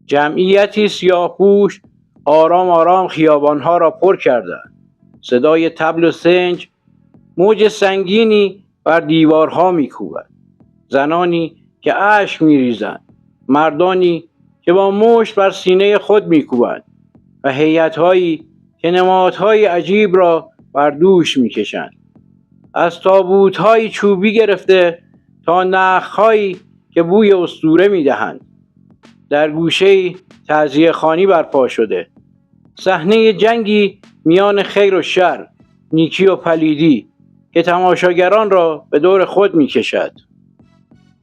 جمعیتی سیاهپوش آرام آرام خیابانها را پر کردند. صدای طبل و سنج موج سنگینی بر دیوارها می‌کوبد. زنانی که اشک می‌ریزند، مردانی که با مشت بر سینه خود می‌کوبند و هیئت‌هایی که نمادهای عجیب را بر دوش می‌کشند. از تابوت‌های چوبی گرفته تا نخ‌هایی که بوی اسطوره می‌دهند. در گوشه‌ای تعزیه‌خوانی برپا شده. صحنه جنگی میان خیر و شر، نیکی و پلیدی که تماشاگران را به دور خود می‌کشد.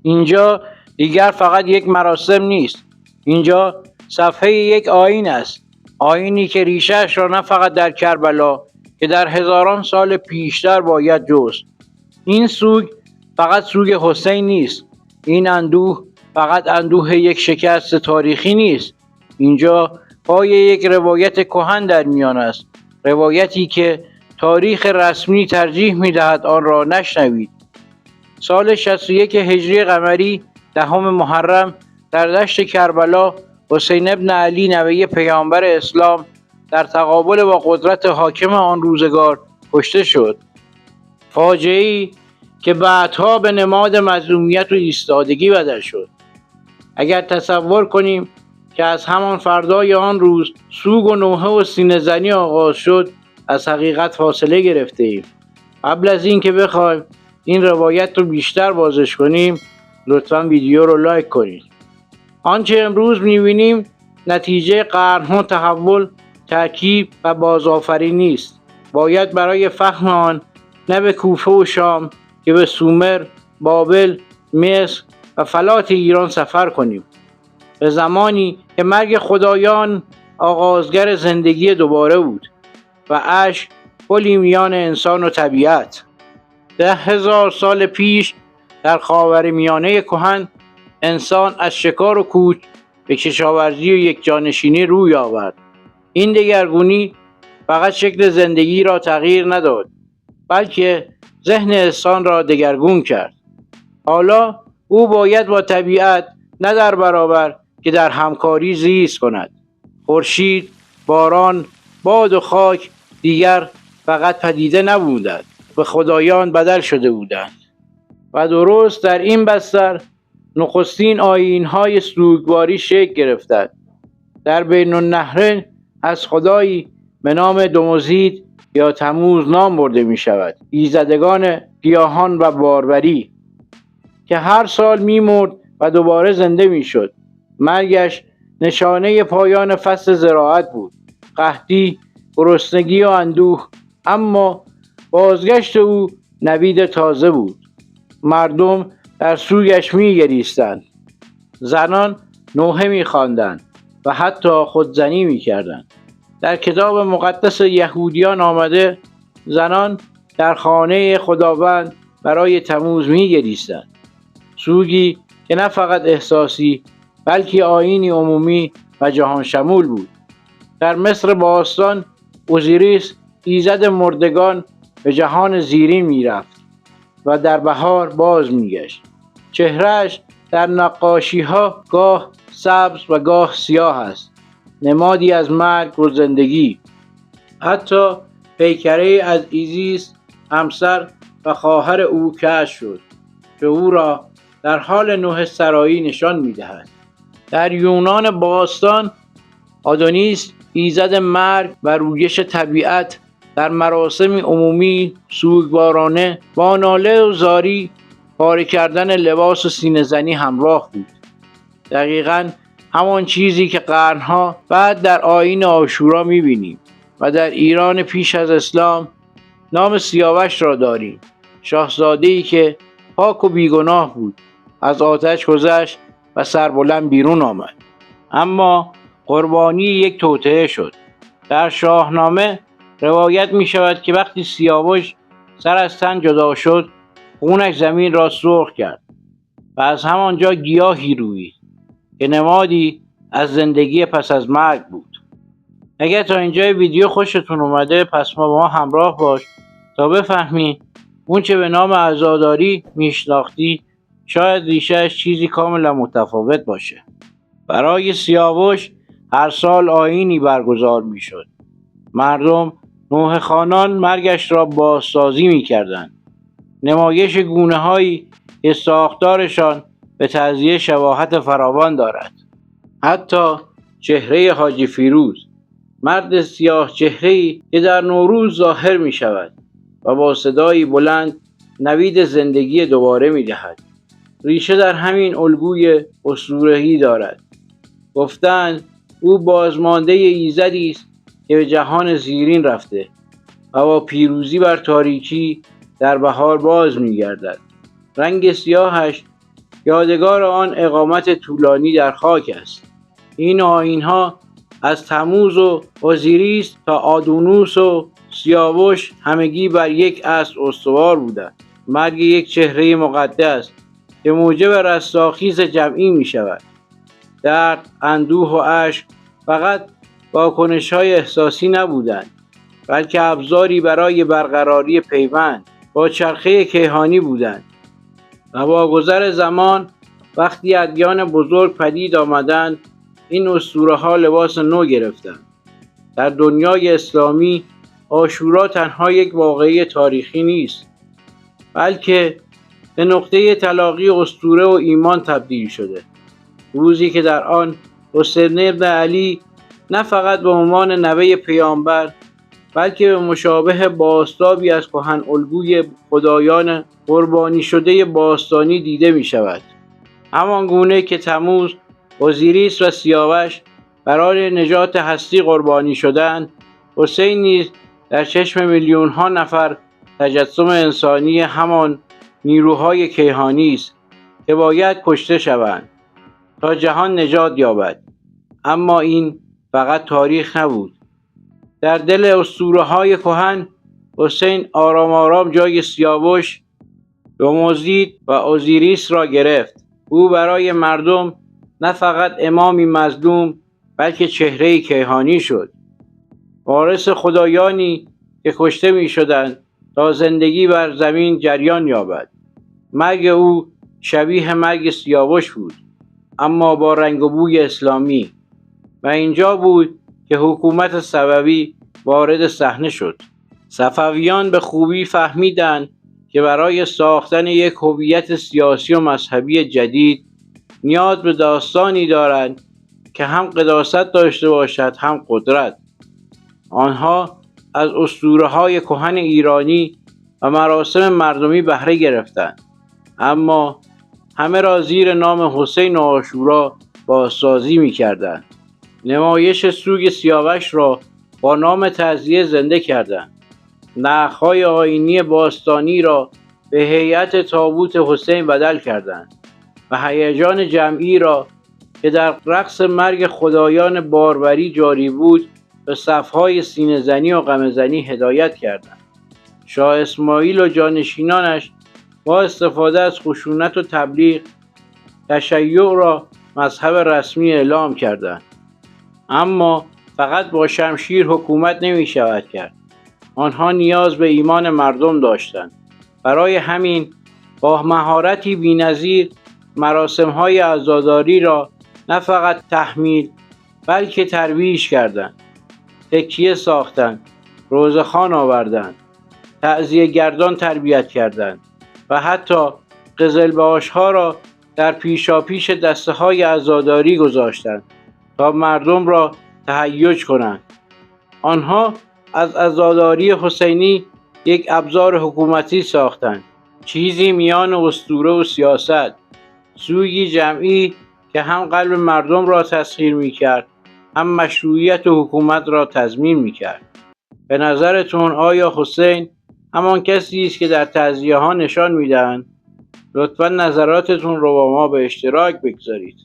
اینجا دیگر فقط یک مراسم نیست. اینجا صفحه یک آیین است. آیینی که ریشه‌اش را نه فقط در کربلا که در هزاران سال پیشتر باید جست. این سوگ فقط سوگ حسین نیست. این اندوه فقط اندوه یک شکست تاریخی نیست. اینجا پای یک روایت کهن در میان است. روایتی که تاریخ رسمی ترجیح می‌دهد آن را نشنوید. سال 61 هجری قمری 10 محرم در دشت کربلا حسین ابن علی نوه پیامبر اسلام در تقابل با قدرت حاکم آن روزگار کشته شد. فاجعه‌ای که بعدها به نماد مظلومیت و ایستادگی بدل شد. اگر تصور کنیم که از همان فردای آن روز سوگ و نوحه و سینه‌زنی آغاز شد، از حقیقت فاصله گرفته ایم. قبل از این که بخوایم این روایت رو بیشتر بازش کنیم، لطفاً ویدیو رو لایک کنید. آنچه امروز می‌بینیم نتیجه قرن‌ها تحول، ترکیب و بازآفرینی نیست. باید برای فهم آن نه به کوفه و شام که به سومر، بابل، مصر و فلات ایران سفر کنیم. به زمانی که مرگ خدایان آغازگر زندگی دوباره بود و اشک پلی میان انسان و طبیعت. 10,000 سال پیش در خاورمیانه کهن انسان از شکار و کوچ به کشاورزی و یکجانشینی روی آورد. این دگرگونی فقط شکل زندگی را تغییر نداد، بلکه ذهن انسان را دگرگون کرد. حالا او باید با طبیعت نه در برابر که در همکاری زیست کند. خورشید، باران، باد و خاک دیگر فقط پدیده نبودند، به خدایان بدل شده بودند. و درست در این بستر نخستین آیین‌های سوگواری شکل گرفتند. در بین النهرین از خدایی به نام دموزید یا تموز نام برده می شود، ایزدگان گیاهان و باروری که هر سال می مرد و دوباره زنده می شد. مرگش نشانه پایان فصل زراعت بود، قحطی، گرسنگی و اندوه، اما بازگشت او نوید تازه بود. مردم در سوگش می گریستند، زنان نوحه می خواندند و حتی خودزنی می کردند. در کتاب مقدس یهودیان آمده زنان در خانه خداوند برای تموز می گریستند. سوگی که نه فقط احساسی بلکه آیینی عمومی و جهان شمول بود. در مصر باستان اوزیریس ایزد مردگان به جهان زیرین می رفت و در بهار باز می گشت. چهرهش در نقاشی ها گاه سبز و گاه سیاه است، نمادی از مرگ و زندگی. حتی پیکره از ایزیس همسر و خواهر او کشف شد که او را در حال نوحه سرایی نشان می دهد. در یونان باستان آدونیس ایزد مرگ و رویش طبیعت در مراسم عمومی سوگوارانه با ناله و زاری پاره کردن لباس و سینه‌زنی همراه بود. دقیقاً همان چیزی که قرنها بعد در آیین عاشورا می‌بینیم و در ایران پیش از اسلام نام سیاوش را داریم. شاهزاده‌ای که پاک و بیگناه بود، از آتش گذشت و سربلند بیرون آمد، اما قربانی یک توطئه شد. در شاهنامه روایت می شود که وقتی سیاوش سر از تن جدا شد، خونش زمین را سرخ کرد و از همانجا گیاهی رویید که نمادی از زندگی پس از مرگ بود. اگر تا اینجای ویدیو خوشتون اومده، پس با ما همراه باش تا بفهمی اون چه به نام عزاداری میشناختی شاید ریشهش چیزی کاملا متفاوت باشه. برای سیاوش هر سال آیینی برگزار میشد. مردم نوحه خوانان مرگش را بازسازی میکردند. نمایش گونه‌هایی که ساختارشان به تعزیه شباهت فراوان دارد. حتی چهره حاجی فیروز، مرد سیاه چهره‌ای که در نوروز ظاهر می شود و با صدایی بلند نوید زندگی دوباره می دهد. ریشه در همین الگوی اسطوره‌ای دارد. گفتند او بازمانده ایزدی است که به جهان زیرین رفته و با پیروزی بر تاریکی در بهار باز می گردد. رنگ سیاهش یادگار آن اقامت طولانی در خاک است. این آیین‌ها از تموز و اوزیریس تا آدونوس و سیاوش همگی بر یک اصل استوار بودند. مرگ یک چهره مقدس که موجب رستاخیز جمعی می شود. درد، اندوه و اشک فقط واکنش‌های احساسی نبودند، بلکه ابزاری برای برقراری پیوند با چرخه کیهانی بودند. و با گذر زمان وقتی ادیان بزرگ پدید آمدند، این اسطوره‌ها لباس نو گرفتند. در دنیای اسلامی عاشورا تنها یک واقعه تاریخی نیست، بلکه به نقطه تلاقی اسطوره و ایمان تبدیل شده. روزی که در آن حسین بن علی نه فقط به عنوان نوه پیامبر، بلکه به مشابه بازتابی از کهن الگوی خدایان قربانی شده باستانی دیده می شود. همان گونه که تموز، اوزیریس و سیاوش برای نجات هستی قربانی شدند، حسین نیز در چشم میلیون ها نفر تجسم انسانی همان نیروهای کیهانی است که باید کشته شوند تا جهان نجات یابد. اما این فقط تاریخ نبود. در دل اسطوره‌های کهن، حسین آرام آرام جای سیاوش، دوموزید و اوزیریس را گرفت. او برای مردم نه فقط امامی مظلوم، بلکه چهره‌ای کیهانی شد. وارث خدایانی که کشته می شدند تا زندگی بر زمین جریان یابد. مرگ او شبیه مرگ سیاوش بود، اما با رنگ و بوی اسلامی. و اینجا بود که حکومت صفوی وارد صحنه شد. صفویان به خوبی فهمیدند که برای ساختن یک هویت سیاسی و مذهبی جدید نیاز به داستانی دارند که هم قداست داشته باشد هم قدرت. آنها از اسطوره‌های کهن ایرانی و مراسم مردمی بهره گرفتند، اما همه را زیر نام حسین و عاشورا بازسازی می‌کردند. نمایش سوگ سیاوش را با نام تعزیه زنده کردند. نخ‌های آیینی باستانی را به هیئت تابوت حسین بدل کردند و هیجان جمعی را که در رقص مرگ خدایان باربری جاری بود به صف‌های سینه‌زنی و غمه‌زنی هدایت کردند. شاه اسماعیل و جانشینانش با استفاده از خشونت و تبلیغ تشیع را مذهب رسمی اعلام کردند. اما فقط با شمشیر حکومت نمی شود کرد. آنها نیاز به ایمان مردم داشتند. برای همین با مهارتی بی‌نظیر مراسم‌های عزاداری را نه فقط تحمیل بلکه ترویج کردند. تکیه ساختند، روزخوان آوردند، تعزیه گردان تربیت کردند و حتی قزلباش‌ها را در پیشاپیش دسته‌های عزاداری گذاشتند تا مردم را تهیج کنند. آنها از عزاداری حسینی یک ابزار حکومتی ساختند، چیزی میان اسطوره و سیاست، سوگی جمعی که هم قلب مردم را تسخیر می‌کرد، هم مشروعیت حکومت را تضمین می‌کرد. به نظرتون آیا حسین همان کسی است که در تعزیه‌ها نشان می‌دهند؟ لطفاً نظراتتون رو با ما به اشتراک بگذارید.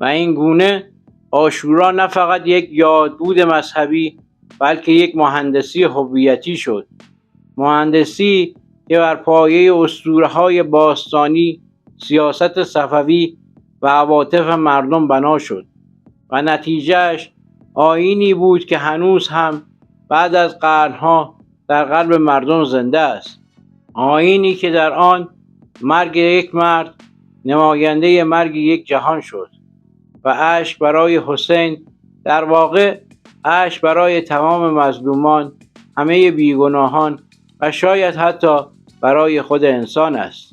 و این گونه عاشورا نه فقط یک یادبود مذهبی، بلکه یک مهندسی هویتی شد. مهندسی که بر پایه اسطوره‌های باستانی، سیاست صفوی و عواطف مردم بنا شد و نتیجهش آیینی بود که هنوز هم بعد از قرنها در قلب مردم زنده است. آیینی که در آن مرگ یک مرد نماینده مرگ یک جهان شد. و اشک برای حسین در واقع اشک برای تمام مظلومان، همه بیگناهان و شاید حتی برای خود انسان است.